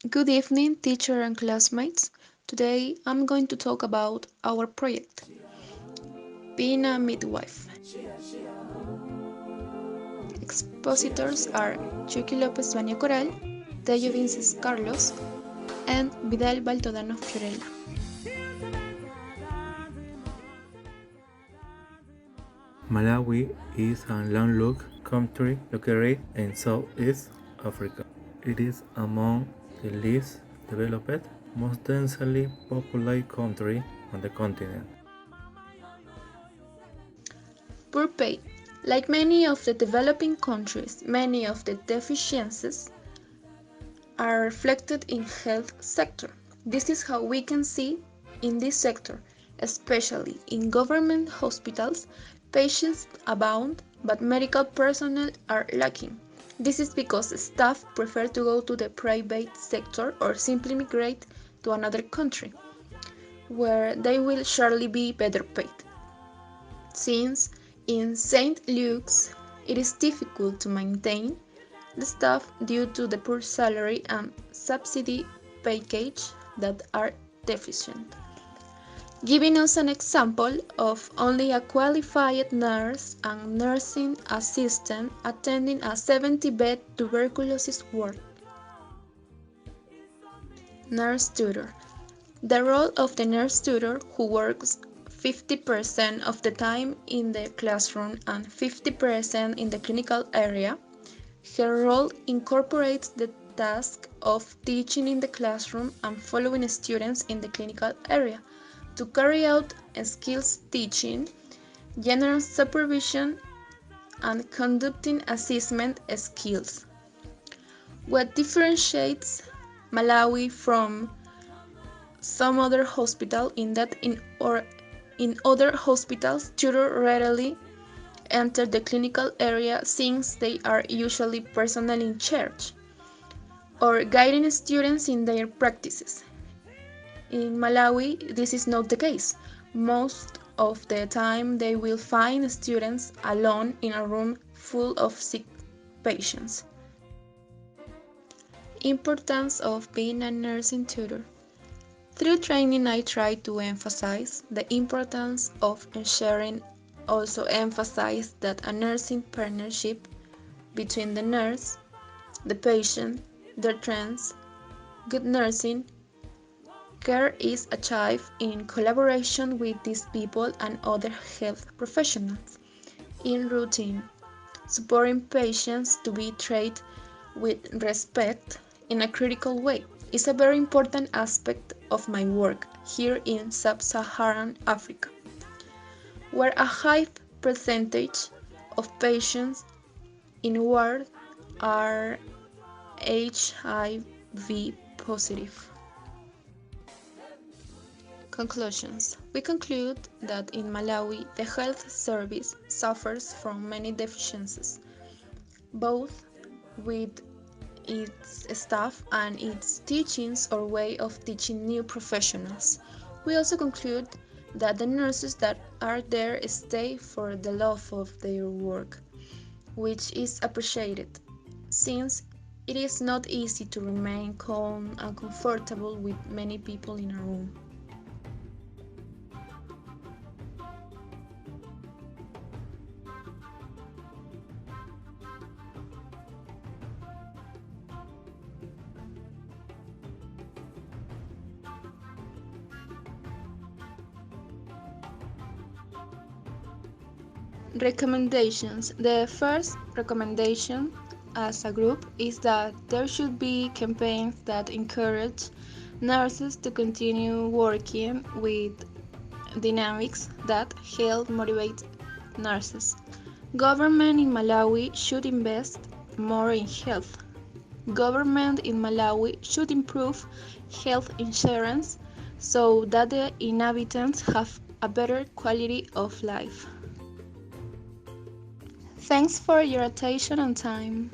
Good evening, teacher and classmates. Today I'm going to talk about our project, being a midwife. Expositors are Chuqui Lopez Vannia Tello Carlos, and Vidal Baltodano Fiorella. Malawi is a landlocked country located in Southeast Africa. It is among the least developed, most densely populated country on the continent. Poor pay. Like many of the developing countries, many of the deficiencies are reflected in health sector. This is how we can see in this sector, especially in government hospitals, patients abound, but medical personnel are lacking. This is because staff prefer to go to the private sector or simply migrate to another country, where they will surely be better paid. Since in St. Luke's it is difficult to maintain the staff due to the poor salary and subsidy package that are deficient. Giving us an example of only a qualified nurse and nursing assistant attending a 70-bed tuberculosis ward. Nurse tutor. The role of the nurse tutor, who works 50% of the time in the classroom and 50% in the clinical area. Her role incorporates the task of teaching in the classroom and following students in the clinical area to carry out skills teaching, general supervision, and conducting assessment skills. What differentiates Malawi from some other hospital in that in other hospitals, tutors rarely enter the clinical area since they are usually personnel in charge or guiding students in their practices. In Malawi, this is not the case. Most of the time, they will find students alone in a room full of sick patients. Importance of being a nursing tutor. Through training, I try to emphasize the importance of ensuring also emphasize that a nursing partnership between the nurse, the patient, their trends, good nursing care is achieved in collaboration with these people and other health professionals in routine, supporting patients to be treated with respect in a critical way is a very important aspect of my work here in Sub-Saharan Africa, where a high percentage of patients in ward are HIV positive. Conclusions. We conclude that in Malawi, the health service suffers from many deficiencies, both with its staff and its teachings or way of teaching new professionals. We also conclude that the nurses that are there stay for the love of their work, which is appreciated, since it is not easy to remain calm and comfortable with many people in a room. Recommendations. The first recommendation as a group is that there should be campaigns that encourage nurses to continue working with dynamics that help motivate nurses. Government in Malawi should invest more in health. Government in Malawi should improve health insurance so that the inhabitants have a better quality of life. Thanks for your attention and time.